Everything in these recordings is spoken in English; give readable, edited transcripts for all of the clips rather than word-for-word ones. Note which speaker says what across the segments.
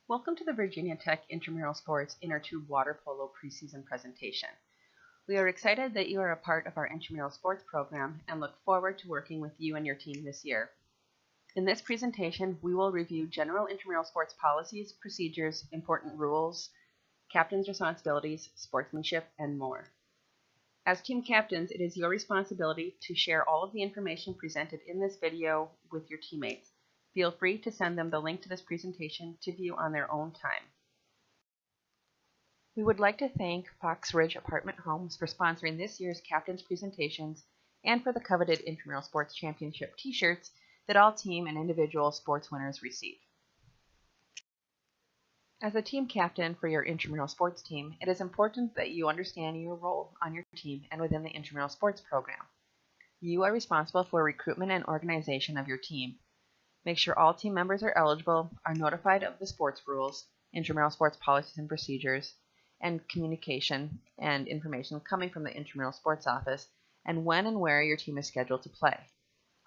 Speaker 1: Welcome to the Virginia Tech Intramural Sports Innertube Water Polo Preseason presentation. We are excited that you are a part of our intramural sports program and look forward to working with you and your team this year. In this presentation, we will review general intramural sports policies, procedures, important rules, captain's responsibilities, sportsmanship, and more. As team captains, it is your responsibility to share all of the information presented in this video with your teammates. Feel free to send them the link to this presentation to view on their own time. We would like to thank Fox Ridge Apartment Homes for sponsoring this year's captain's presentations and for the coveted Intramural Sports Championship t-shirts that all team and individual sports winners receive. As a team captain for your intramural sports team, it is important that you understand your role on your team and within the intramural sports program. You are responsible for recruitment and organization of your team. Make sure all team members are eligible, are notified of the sports rules, intramural sports policies and procedures, and communication and information coming from the intramural sports office, and when and where your team is scheduled to play.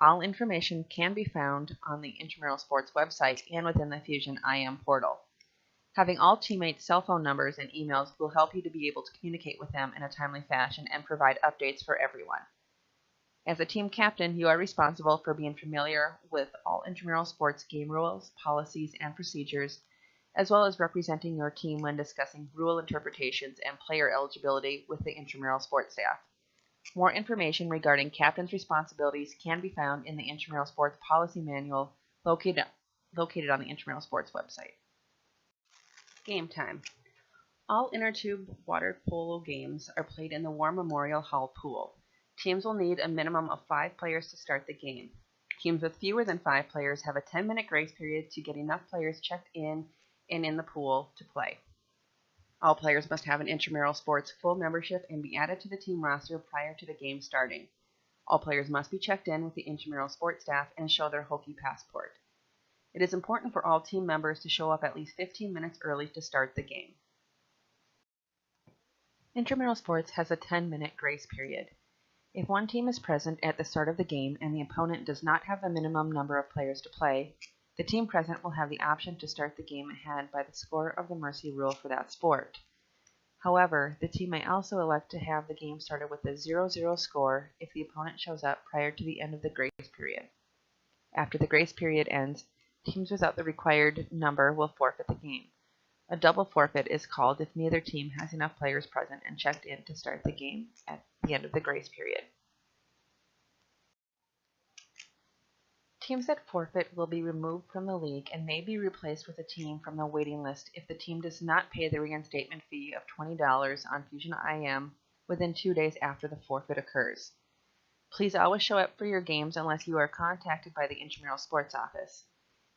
Speaker 1: All information can be found on the intramural sports website and within the Fusion IM portal. Having all teammates' cell phone numbers and emails will help you to be able to communicate with them in a timely fashion and provide updates for everyone. As a team captain, you are responsible for being familiar with all intramural sports game rules, policies, and procedures, as well as representing your team when discussing rule interpretations and player eligibility with the intramural sports staff. More information regarding captain's responsibilities can be found in the Intramural Sports Policy Manual located on the Intramural Sports website. Game time. All Innertube water polo games are played in the War Memorial Hall pool. Teams will need a minimum of 5 players to start the game. Teams with fewer than 5 players have a 10-minute grace period to get enough players checked in and in the pool to play. All players must have an Intramural Sports full membership and be added to the team roster prior to the game starting. All players must be checked in with the Intramural Sports staff and show their Hokie passport. It is important for all team members to show up at least 15 minutes early to start the game. Intramural Sports has a 10-minute grace period. If one team is present at the start of the game and the opponent does not have the minimum number of players to play, the team present will have the option to start the game ahead by the score of the mercy rule for that sport. However, the team may also elect to have the game started with a 0-0 score if the opponent shows up prior to the end of the grace period. After the grace period ends, teams without the required number will forfeit the game. A double forfeit is called if neither team has enough players present and checked in to start the game at the end of the grace period. Teams that forfeit will be removed from the league and may be replaced with a team from the waiting list if the team does not pay the reinstatement fee of $20 on Fusion IM within 2 days after the forfeit occurs. Please always show up for your games unless you are contacted by the Intramural Sports office.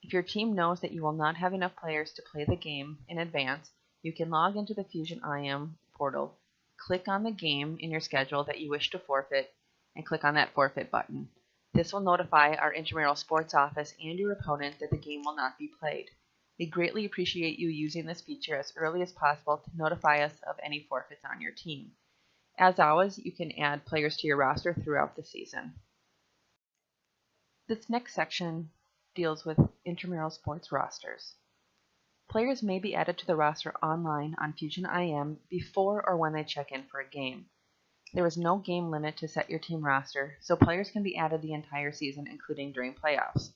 Speaker 1: If your team knows that you will not have enough players to play the game in advance, you can log into the Fusion IM portal, click on the game in your schedule that you wish to forfeit, and click on that forfeit button. This will notify our Intramural Sports office and your opponent that the game will not be played. We greatly appreciate you using this feature as early as possible to notify us of any forfeits on your team. As always, you can add players to your roster throughout the season. This next section deals with intramural sports rosters. Players may be added to the roster online on Fusion IM before or when they check in for a game. There is no game limit to set your team roster, so players can be added the entire season, including during playoffs.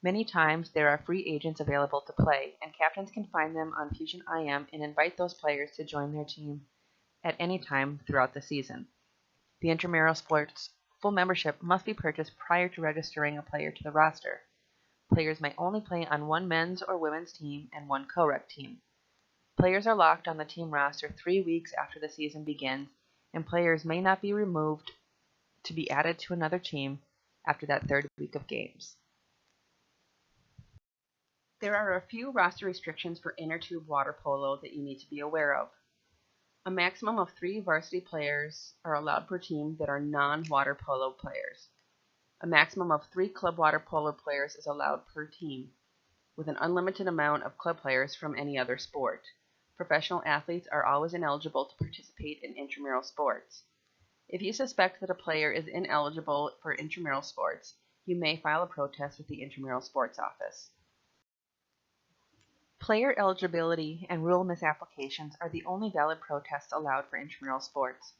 Speaker 1: Many times there are free agents available to play, and captains can find them on Fusion IM and invite those players to join their team at any time throughout the season. The Intramural Sports full membership must be purchased prior to registering a player to the roster. Players may only play on one men's or women's team and one co-rec team. Players are locked on the team roster 3 weeks after the season begins, and players may not be removed to be added to another team after that 3rd week of games. There are a few roster restrictions for Innertube water polo that you need to be aware of. A maximum of 3 varsity players are allowed per team that are non-water polo players. A maximum of 3 club water polo players is allowed per team, with an unlimited amount of club players from any other sport. Professional athletes are always ineligible to participate in intramural sports. If you suspect that a player is ineligible for intramural sports, you may file a protest with the Intramural Sports office. Player eligibility and rule misapplications are the only valid protests allowed for intramural sports.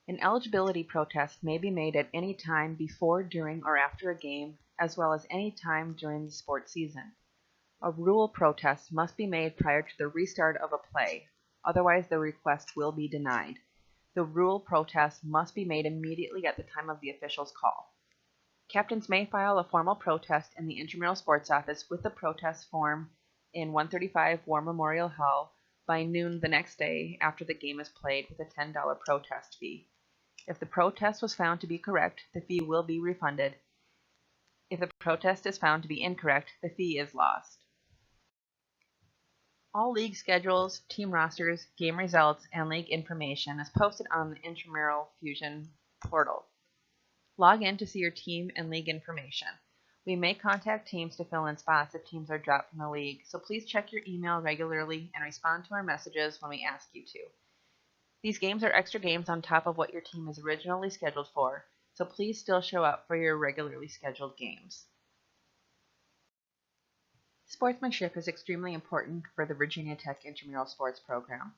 Speaker 1: An eligibility protest may be made at any time before, during, or after a game, as well as any time during the sports season. A rule protest must be made prior to the restart of a play, otherwise the request will be denied. The rule protest must be made immediately at the time of the official's call. Captains may file a formal protest in the Intramural Sports Office with the protest form in 135 War Memorial Hall by noon the next day after the game is played with a $10 protest fee. If the protest was found to be correct, the fee will be refunded. If the protest is found to be incorrect, the fee is lost. All league schedules, team rosters, game results, and league information is posted on the Intramural Fusion portal. Log in to see your team and league information. We may contact teams to fill in spots if teams are dropped from the league, so please check your email regularly and respond to our messages when we ask you to. These games are extra games on top of what your team is originally scheduled for, so please still show up for your regularly scheduled games. Sportsmanship is extremely important for the Virginia Tech Intramural Sports Program.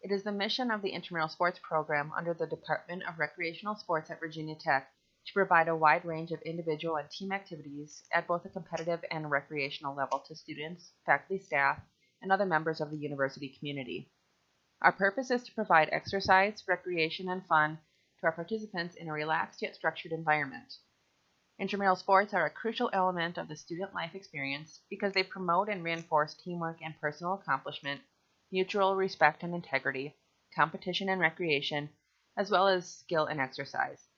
Speaker 1: It is the mission of the Intramural Sports Program under the Department of Recreational Sports at Virginia Tech to provide a wide range of individual and team activities at both a competitive and recreational level to students, faculty, staff, and other members of the university community. Our purpose is to provide exercise, recreation, and fun to our participants in a relaxed yet structured environment. Intramural sports are a crucial element of the student life experience because they promote and reinforce teamwork and personal accomplishment, mutual respect and integrity, competition and recreation, as well as skill and exercise.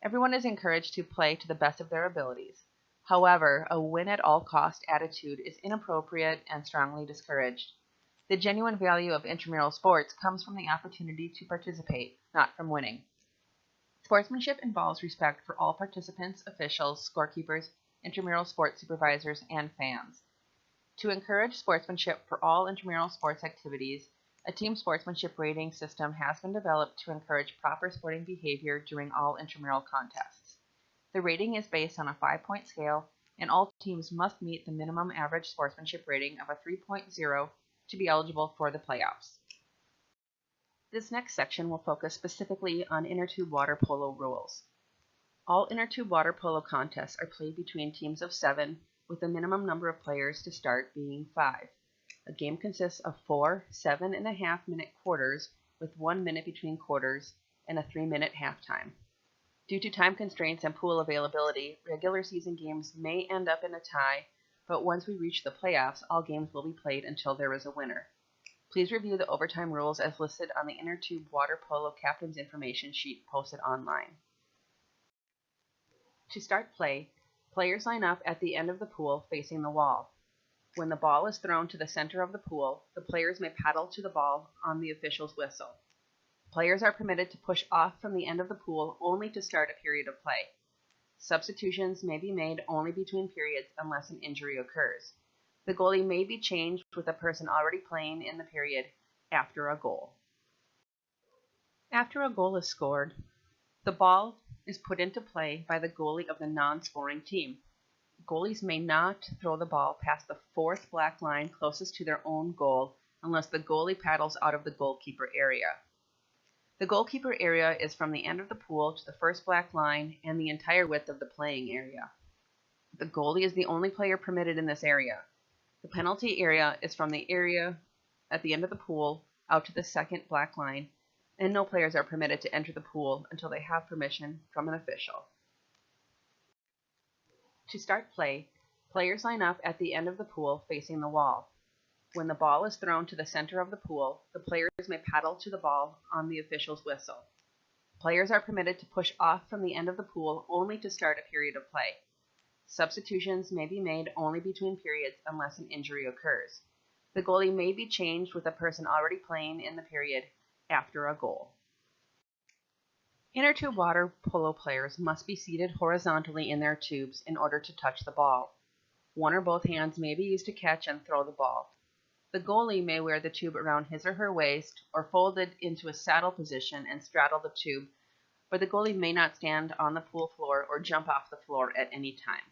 Speaker 1: Everyone is encouraged to play to the best of their abilities. However, a win-at-all-cost attitude is inappropriate and strongly discouraged. The genuine value of intramural sports comes from the opportunity to participate, not from winning. Sportsmanship involves respect for all participants, officials, scorekeepers, intramural sports supervisors, and fans. To encourage sportsmanship for all intramural sports activities, a team sportsmanship rating system has been developed to encourage proper sporting behavior during all intramural contests. The rating is based on a 5-point scale, and all teams must meet the minimum average sportsmanship rating of a 3.0 to be eligible for the playoffs. This next section will focus specifically on Innertube water polo rules. All Innertube water polo contests are played between teams of 7, with the minimum number of players to start being 5. A game consists of 4 7.5-minute quarters with 1 minute between quarters and a 3-minute halftime. Due to time constraints and pool availability, regular season games may end up in a tie, but once we reach the playoffs, all games will be played until there is a winner. Please review the overtime rules as listed on the Innertube water polo captain's information sheet posted online. To start play, players line up at the end of the pool facing the wall. When the ball is thrown to the center of the pool, the players may paddle to the ball on the official's whistle. Players are permitted to push off from the end of the pool only to start a period of play. Substitutions may be made only between periods unless an injury occurs. The goalie may be changed with a person already playing in the period after a goal. After a goal is scored, the ball is put into play by the goalie of the non-scoring team. Goalies may not throw the ball past the 4th black line closest to their own goal unless the goalie paddles out of the goalkeeper area. The goalkeeper area is from the end of the pool to the 1st black line and the entire width of the playing area. The goalie is the only player permitted in this area. The penalty area is from the area at the end of the pool out to the 2nd black line, and no players are permitted to enter the pool until they have permission from an official. To start play, players line up at the end of the pool facing the wall. When the ball is thrown to the center of the pool, the players may paddle to the ball on the official's whistle. Players are permitted to push off from the end of the pool only to start a period of play. Substitutions may be made only between periods unless an injury occurs. The goalie may be changed with a person already playing in the period after a goal. Innertube water polo players must be seated horizontally in their tubes in order to touch the ball. One or both hands may be used to catch and throw the ball. The goalie may wear the tube around his or her waist or fold it into a saddle position and straddle the tube, but the goalie may not stand on the pool floor or jump off the floor at any time.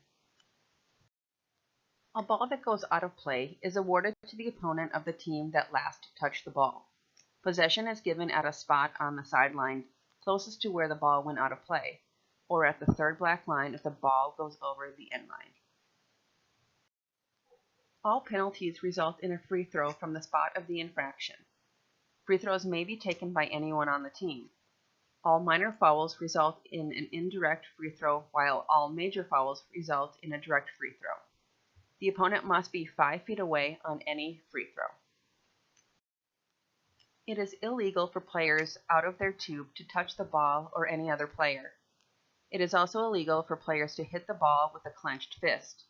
Speaker 1: A ball that goes out of play is awarded to the opponent of the team that last touched the ball. Possession is given at a spot on the sideline closest to where the ball went out of play, or at the third black line if the ball goes over the end line. All penalties result in a free throw from the spot of the infraction. Free throws may be taken by anyone on the team. All minor fouls result in an indirect free throw, while all major fouls result in a direct free throw. The opponent must be 5 feet away on any free throw. It is illegal for players out of their tube to touch the ball or any other player. It is also illegal for players to hit the ball with a clenched fist.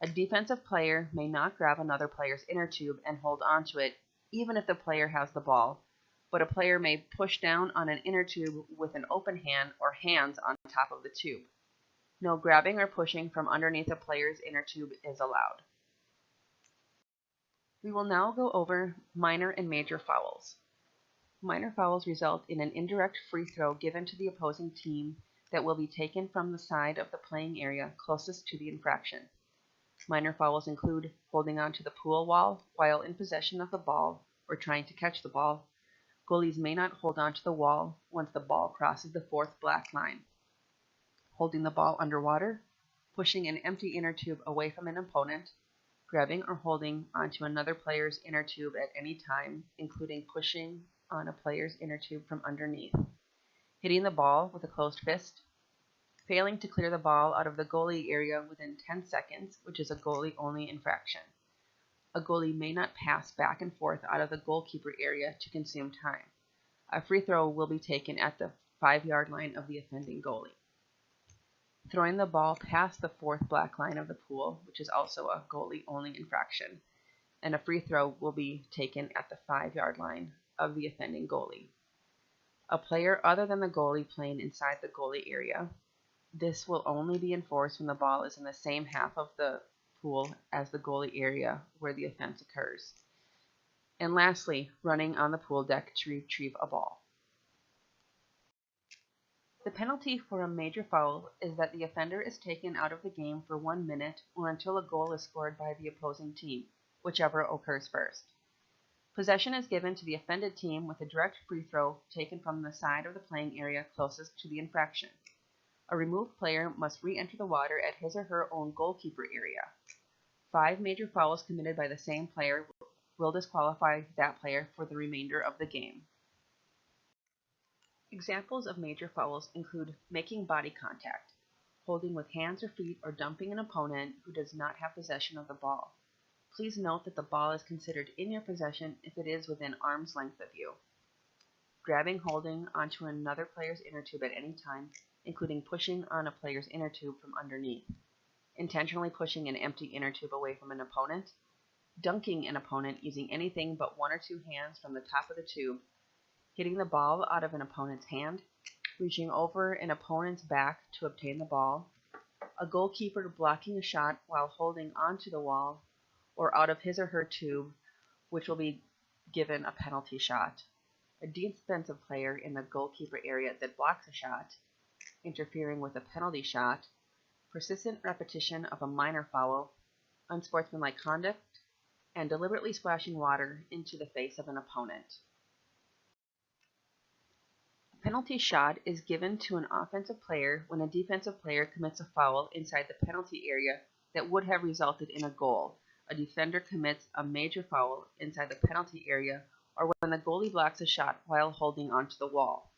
Speaker 1: A defensive player may not grab another player's inner tube and hold onto it, even if the player has the ball, but a player may push down on an inner tube with an open hand or hands on top of the tube. No grabbing or pushing from underneath a player's inner tube is allowed. We will now go over minor and major fouls. Minor fouls result in an indirect free throw given to the opposing team that will be taken from the side of the playing area closest to the infraction. Minor fouls include holding onto the pool wall while in possession of the ball or trying to catch the ball. Goalies may not hold onto the wall once the ball crosses the fourth black line. Holding the ball underwater, pushing an empty inner tube away from an opponent, grabbing or holding onto another player's inner tube at any time, including pushing on a player's inner tube from underneath, hitting the ball with a closed fist, failing to clear the ball out of the goalie area within 10 seconds, which is a goalie-only infraction. A goalie may not pass back and forth out of the goalkeeper area to consume time. A free throw will be taken at the 5-yard line of the offending goalie. Throwing the ball past the fourth black line of the pool, which is also a goalie-only infraction, and a free throw will be taken at the 5-yard line of the offending goalie. A player other than the goalie playing inside the goalie area. This will only be enforced when the ball is in the same half of the pool as the goalie area where the offense occurs. And lastly, running on the pool deck to retrieve a ball. The penalty for a major foul is that the offender is taken out of the game for 1 minute or until a goal is scored by the opposing team, whichever occurs first. Possession is given to the offended team with a direct free throw taken from the side of the playing area closest to the infraction. A removed player must re-enter the water at his or her own goalkeeper area. 5 major fouls committed by the same player will disqualify that player for the remainder of the game. Examples of major fouls include making body contact, holding with hands or feet, or dumping an opponent who does not have possession of the ball. Please note that the ball is considered in your possession if it is within arm's length of you. Grabbing, holding onto another player's inner tube at any time, including pushing on a player's inner tube from underneath. Intentionally pushing an empty inner tube away from an opponent. Dunking an opponent using anything but 1 or 2 hands from the top of the tube. Hitting the ball out of an opponent's hand, reaching over an opponent's back to obtain the ball, a goalkeeper blocking a shot while holding onto the wall or out of his or her tube, which will be given a penalty shot, a defensive player in the goalkeeper area that blocks a shot, interfering with a penalty shot, persistent repetition of a minor foul, unsportsmanlike conduct, and deliberately splashing water into the face of an opponent. Penalty shot is given to an offensive player when a defensive player commits a foul inside the penalty area that would have resulted in a goal. A defender commits a major foul inside the penalty area, or when the goalie blocks a shot while holding onto the wall.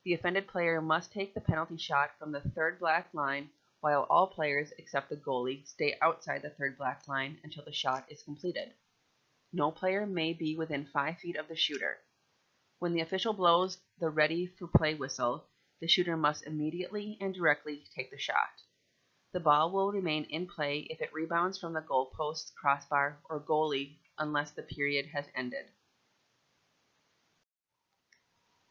Speaker 1: The offended player must take the penalty shot from the third black line, while all players except the goalie stay outside the third black line until the shot is completed. No player may be within 5 feet of the shooter. When the official blows the ready for play whistle, the shooter must immediately and directly take the shot. The ball will remain in play if it rebounds from the goalpost, crossbar, or goalie unless the period has ended.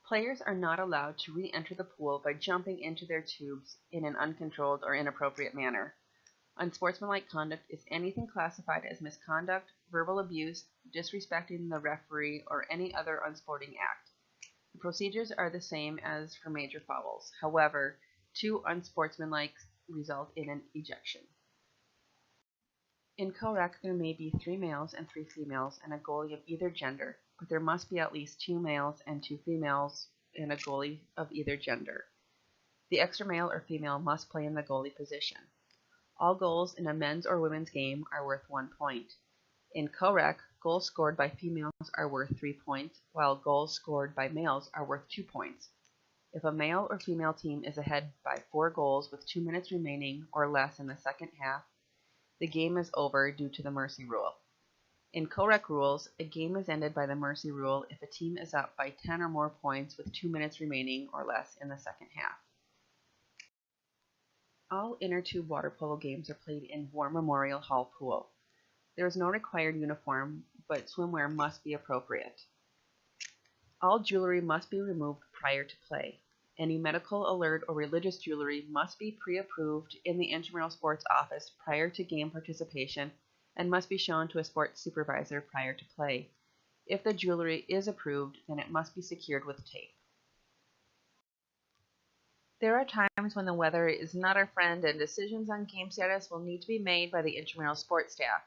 Speaker 1: Players are not allowed to re-enter the pool by jumping into their tubes in an uncontrolled or inappropriate manner. Unsportsmanlike conduct is anything classified as misconduct, verbal abuse, disrespecting the referee, or any other unsporting act. The procedures are the same as for major fouls. However, 2 unsportsmanlike result in an ejection. In co-rec, there may be 3 males and 3 females and a goalie of either gender, but there must be at least 2 males and 2 females and a goalie of either gender. The extra male or female must play in the goalie position. All goals in a men's or women's game are worth 1 point. In co-rec, goals scored by females are worth 3 points, while goals scored by males are worth 2 points. If a male or female team is ahead by 4 goals with 2 minutes remaining or less in the second half, the game is over due to the mercy rule. In co-rec rules, a game is ended by the mercy rule if a team is up by 10 or more points with 2 minutes remaining or less in the second half. All Innertube water polo games are played in War Memorial Hall pool. There is no required uniform, but swimwear must be appropriate. All jewelry must be removed prior to play. Any medical alert or religious jewelry must be pre-approved in the Intramural Sports office prior to game participation and must be shown to a sports supervisor prior to play. If the jewelry is approved, then it must be secured with tape. There are times when the weather is not our friend and decisions on game status will need to be made by the Intramural Sports staff.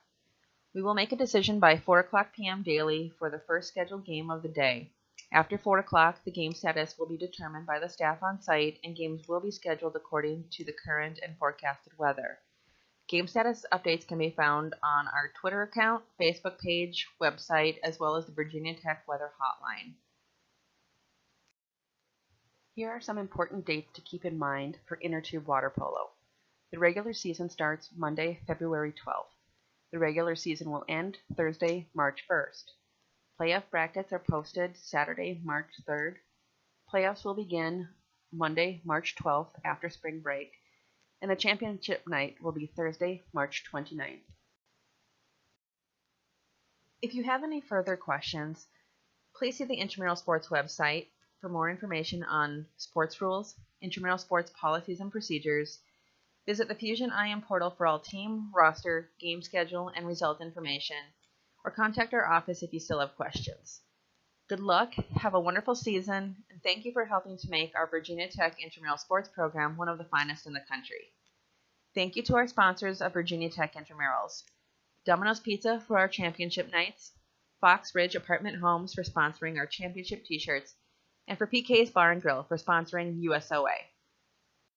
Speaker 1: We will make a decision by 4:00 p.m. daily for the first scheduled game of the day. After 4 o'clock, the game status will be determined by the staff on site and games will be scheduled according to the current and forecasted weather. Game status updates can be found on our Twitter account, Facebook page, website, as well as the Virginia Tech Weather Hotline. Here are some important dates to keep in mind for Innertube water polo. The regular season starts Monday, February 12th. The regular season will end Thursday, March 1st. Playoff brackets are posted Saturday, March 3rd. Playoffs will begin Monday, March 12th after spring break, and the championship night will be Thursday, March 29th. If you have any further questions, please see the Intramural Sports website for more information on sports rules, Intramural Sports policies and procedures. Visit the Fusion IM portal for all team, roster, game schedule, and result information, or contact our office if you still have questions. Good luck, have a wonderful season, and thank you for helping to make our Virginia Tech Intramural Sports program one of the finest in the country. Thank you to our sponsors of Virginia Tech Intramurals: Domino's Pizza for our championship nights, Fox Ridge Apartment Homes for sponsoring our championship t-shirts, and for PK's Bar and Grill for sponsoring USOA.